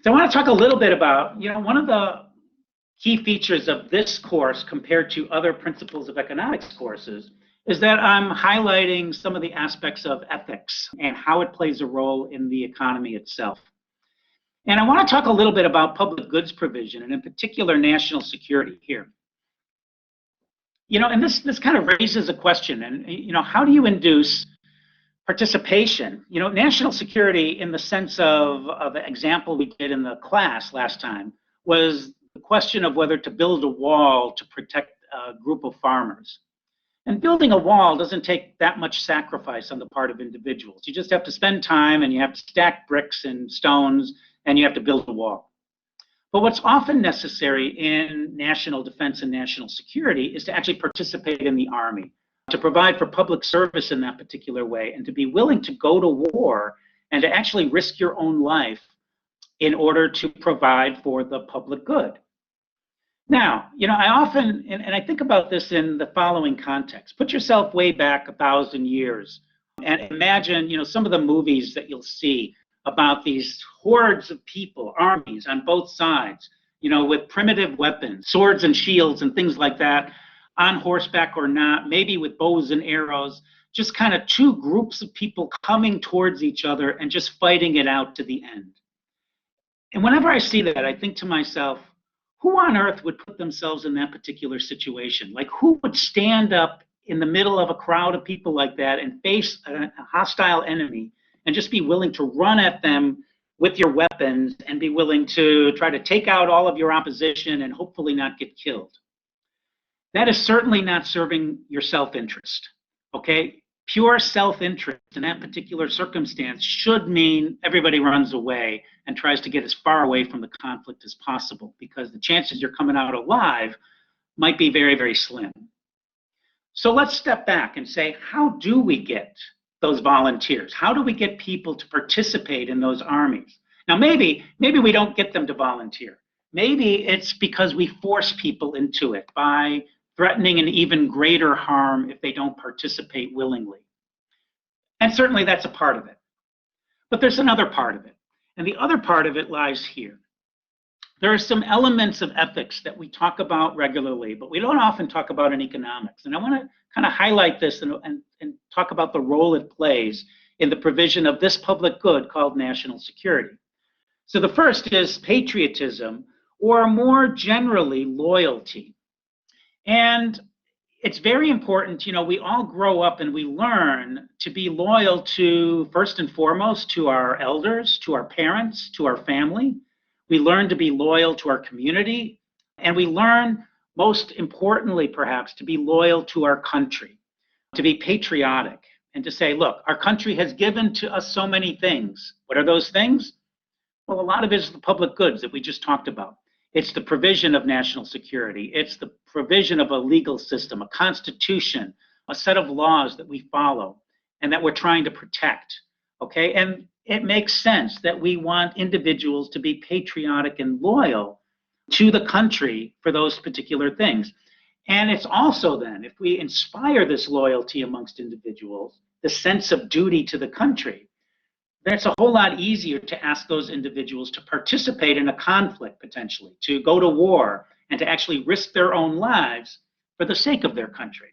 So I want to talk a little bit about, one of the key features of this course compared to other principles of economics courses is that I'm highlighting some of the aspects of ethics and how it plays a role in the economy itself. And I want to talk a little bit about public goods provision and in particular national security here. And this kind of raises a question, and how do you induce participation? National security in the sense of the example we did in the class last time was the question of whether to build a wall to protect a group of farmers. And building a wall doesn't take that much sacrifice on the part of individuals. You just have to spend time and you have to stack bricks and stones and you have to build a wall. But what's often necessary in national defense and national security is to actually participate in the Army, to provide for public service in that particular way, and to be willing to go to war and to actually risk your own life in order to provide for the public good. Now, I often, and I think about this in the following context. Put yourself way back 1,000 years and imagine, some of the movies that you'll see about these hordes of people, armies on both sides, with primitive weapons, swords and shields and things like that, on horseback or not, maybe with bows and arrows, just kind of two groups of people coming towards each other and just fighting it out to the end. And whenever I see that, I think to myself, who on earth would put themselves in that particular situation? Like, who would stand up in the middle of a crowd of people like that and face a hostile enemy and just be willing to run at them with your weapons and be willing to try to take out all of your opposition and hopefully not get killed? That is certainly not serving your self-interest, okay? Pure self-interest in that particular circumstance should mean everybody runs away and tries to get as far away from the conflict as possible, because the chances you're coming out alive might be very, very slim. So let's step back and say, how do we get those volunteers? How do we get people to participate in those armies? Now, maybe we don't get them to volunteer. Maybe it's because we force people into it by threatening an even greater harm if they don't participate willingly. And certainly that's a part of it. But there's another part of it. And the other part of it lies here. There are some elements of ethics that we talk about regularly, but we don't often talk about in economics. And I want to kind of highlight this and talk about the role it plays in the provision of this public good called national security. So the first is patriotism, or more generally, loyalty. And it's very important, we all grow up and we learn to be loyal to, first and foremost, to our elders, to our parents, to our family. We learn to be loyal to our community, and we learn, most importantly perhaps, to be loyal to our country, to be patriotic, and to say, look, our country has given to us so many things. What are those things? Well, a lot of it is the public goods that we just talked about. It's the provision of national security. It's the provision of a legal system, a constitution, a set of laws that we follow and that we're trying to protect, okay? And it makes sense that we want individuals to be patriotic and loyal to the country for those particular things. And it's also then, if we inspire this loyalty amongst individuals, the sense of duty to the country, then it's a whole lot easier to ask those individuals to participate in a conflict, potentially, to go to war and to actually risk their own lives for the sake of their country.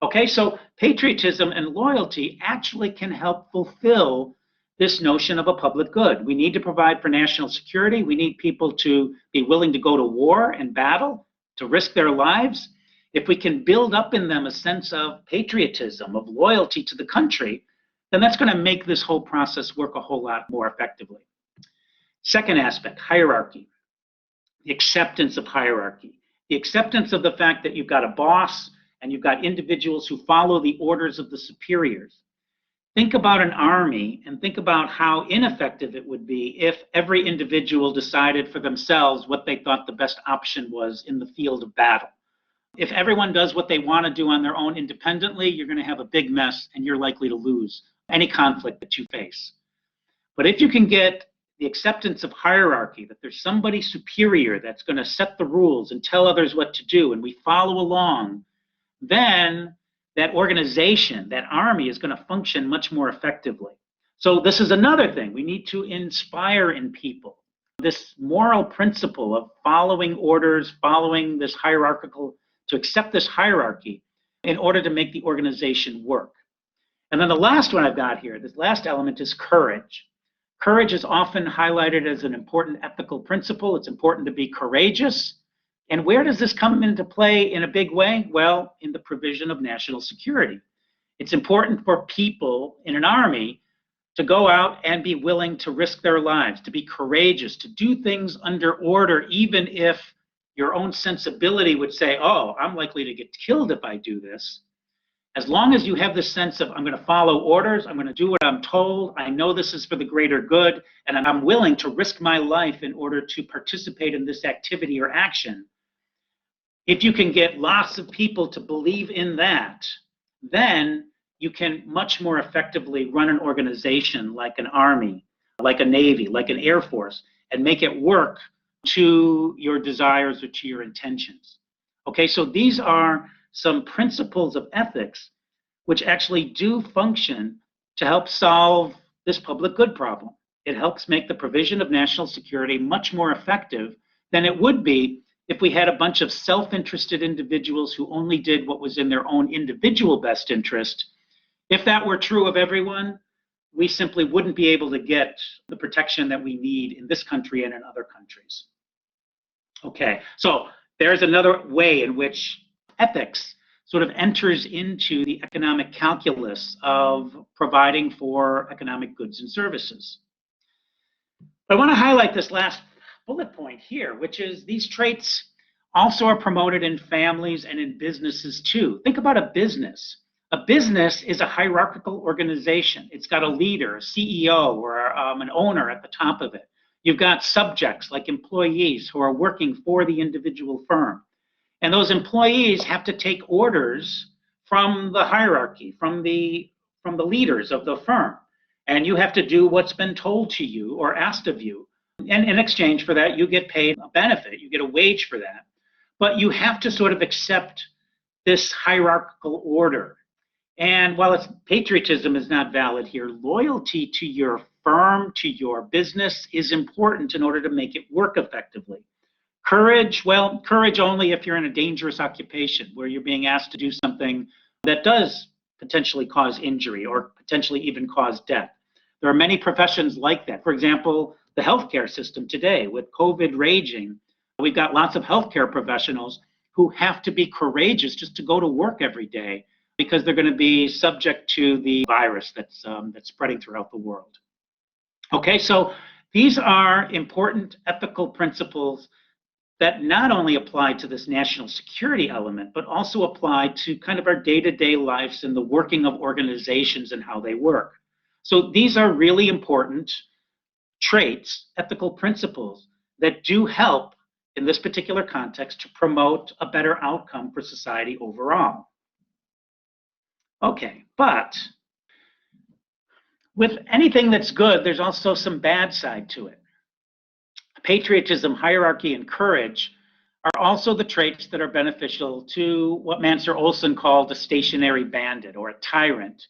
Okay, so patriotism and loyalty actually can help fulfill this notion of a public good. We need to provide for national security. We need people to be willing to go to war and battle, to risk their lives. If we can build up in them a sense of patriotism, of loyalty to the country, then that's going to make this whole process work a whole lot more effectively. Second aspect, hierarchy. The acceptance of hierarchy. The acceptance of the fact that you've got a boss and you've got individuals who follow the orders of the superiors. Think about an army and think about how ineffective it would be if every individual decided for themselves what they thought the best option was in the field of battle. If everyone does what they want to do on their own independently, you're going to have a big mess and you're likely to lose any conflict that you face. But if you can get the acceptance of hierarchy, that there's somebody superior that's going to set the rules and tell others what to do, and we follow along, then that organization, that army, is going to function much more effectively. So this is another thing. We need to inspire in people this moral principle of following orders, following this hierarchical, to accept this hierarchy in order to make the organization work. And then the last one I've got here, this last element is courage. Courage is often highlighted as an important ethical principle. It's important to be courageous. And where does this come into play in a big way? Well, in the provision of national security. It's important for people in an army to go out and be willing to risk their lives, to be courageous, to do things under order, even if your own sensibility would say, oh, I'm likely to get killed if I do this. As long as you have this sense of, I'm going to follow orders, I'm going to do what I'm told, I know this is for the greater good, and I'm willing to risk my life in order to participate in this activity or action. If you can get lots of people to believe in that, then you can much more effectively run an organization like an army, like a navy, like an air force, and make it work to your desires or to your intentions. Okay, so these are some principles of ethics which actually do function to help solve this public good problem. It helps make the provision of national security much more effective than it would be if we had a bunch of self-interested individuals who only did what was in their own individual best interest. If that were true of everyone, we simply wouldn't be able to get the protection that we need in this country and in other countries. Okay, so there's another way in which ethics sort of enters into the economic calculus of providing for economic goods and services. But I want to highlight this last bullet point here, which is these traits also are promoted in families and in businesses too. Think about a business. A business is a hierarchical organization. It's got a leader, a CEO, or an owner at the top of it. You've got subjects like employees who are working for the individual firm. And those employees have to take orders from the hierarchy, from the leaders of the firm. And you have to do what's been told to you or asked of you. And in exchange for that, you get paid a benefit, you get a wage for that. But you have to sort of accept this hierarchical order. And while patriotism is not valid here, loyalty to your firm, to your business is important in order to make it work effectively. Courage, well, courage only if you're in a dangerous occupation where you're being asked to do something that does potentially cause injury or potentially even cause death. There are many professions like that. For example, the healthcare system today, with COVID raging, we've got lots of healthcare professionals who have to be courageous just to go to work every day because they're going to be subject to the virus that's spreading throughout the world. Okay, so these are important ethical principles that not only apply to this national security element, but also apply to kind of our day-to-day lives and the working of organizations and how they work. So these are really important traits, ethical principles that do help in this particular context to promote a better outcome for society overall. Okay, but with anything that's good, there's also some bad side to it. Patriotism, hierarchy, and courage are also the traits that are beneficial to what Mansur Olson called a stationary bandit or a tyrant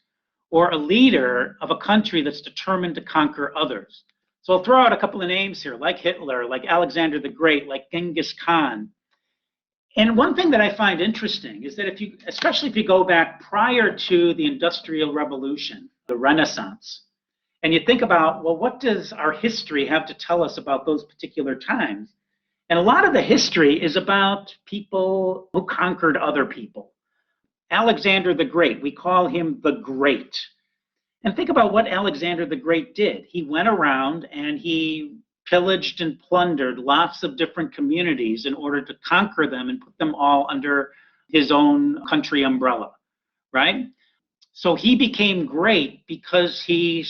or a leader of a country that's determined to conquer others. So I'll throw out a couple of names here, like Hitler, like Alexander the Great, like Genghis Khan. And one thing that I find interesting is that especially if you go back prior to the Industrial Revolution, the Renaissance, and you think about, well, what does our history have to tell us about those particular times? And a lot of the history is about people who conquered other people. Alexander the Great, we call him the Great. And think about what Alexander the Great did. He went around and he pillaged and plundered lots of different communities in order to conquer them and put them all under his own country umbrella, right? So he became great because he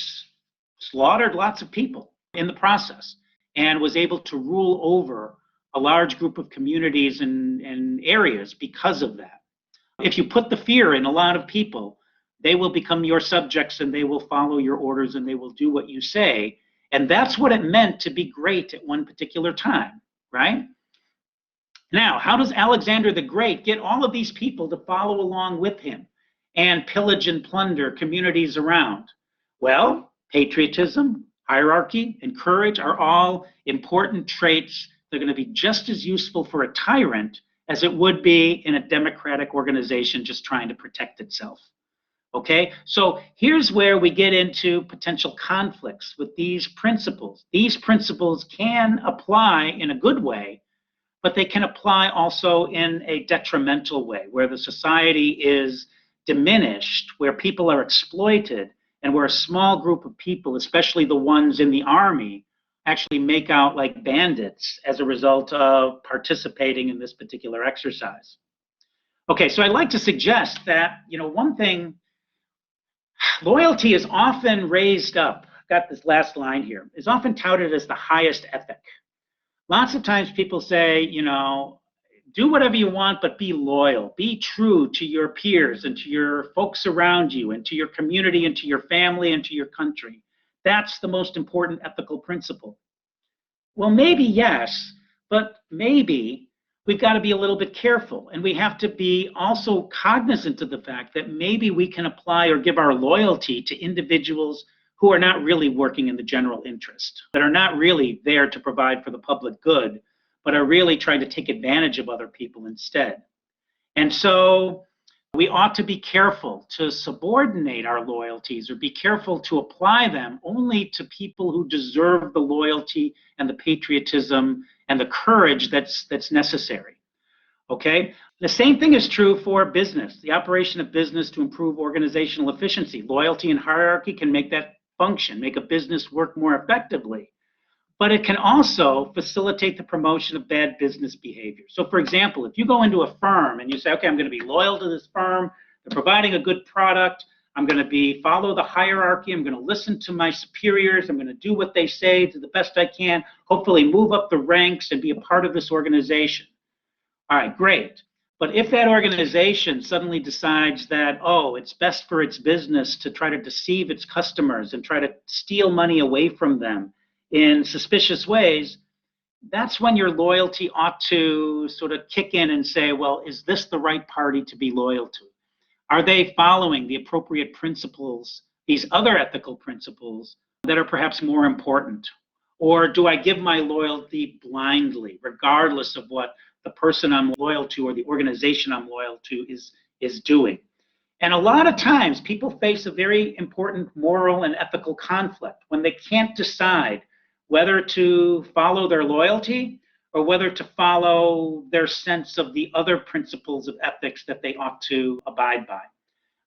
slaughtered lots of people in the process and was able to rule over a large group of communities and areas because of that. If you put the fear in a lot of people, they will become your subjects and they will follow your orders and they will do what you say. And that's what it meant to be great at one particular time, right? Now, how does Alexander the Great get all of these people to follow along with him and pillage and plunder communities around? Well, patriotism, Hierarchy and courage are all important traits. They're going to be just as useful for a tyrant as it would be in a democratic organization just trying to protect itself. Okay, so here's where we get into potential conflicts with these principles. These principles can apply in a good way, but they can apply also in a detrimental way, where the society is diminished, where people are exploited, and where a small group of people, especially the ones in the army, actually make out like bandits as a result of participating in this particular exercise. Okay, so I'd like to suggest that, one thing, loyalty is often raised up, I've got this last line here, is often touted as the highest ethic. Lots of times people say, do whatever you want, but be loyal. Be true to your peers and to your folks around you and to your community and to your family and to your country. That's the most important ethical principle. Well, maybe yes, but maybe we've got to be a little bit careful, and we have to be also cognizant of the fact that maybe we can apply or give our loyalty to individuals who are not really working in the general interest, that are not really there to provide for the public good, but are really trying to take advantage of other people instead. And so we ought to be careful to subordinate our loyalties or be careful to apply them only to people who deserve the loyalty and the patriotism and the courage that's necessary. Okay? The same thing is true for business, the operation of business to improve organizational efficiency. Loyalty and hierarchy can make that function, make a business work more effectively. But it can also facilitate the promotion of bad business behavior. So for example, if you go into a firm and you say, okay, I'm going to be loyal to this firm, they're providing a good product, I'm going to follow the hierarchy, I'm going to listen to my superiors, I'm going to do what they say to the best I can, hopefully move up the ranks and be a part of this organization. All right, great. But if that organization suddenly decides that, oh, it's best for its business to try to deceive its customers and try to steal money away from them in suspicious ways, that's when your loyalty ought to sort of kick in and say, well, is this the right party to be loyal to? Are they following the appropriate principles, these other ethical principles that are perhaps more important? Or do I give my loyalty blindly, regardless of what the person I'm loyal to or the organization I'm loyal to is doing? And a lot of times people face a very important moral and ethical conflict when they can't decide whether to follow their loyalty or whether to follow their sense of the other principles of ethics that they ought to abide by.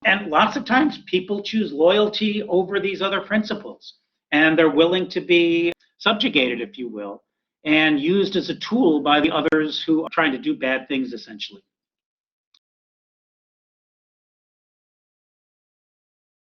And lots of times people choose loyalty over these other principles, and they're willing to be subjugated, if you will, and used as a tool by the others who are trying to do bad things, essentially.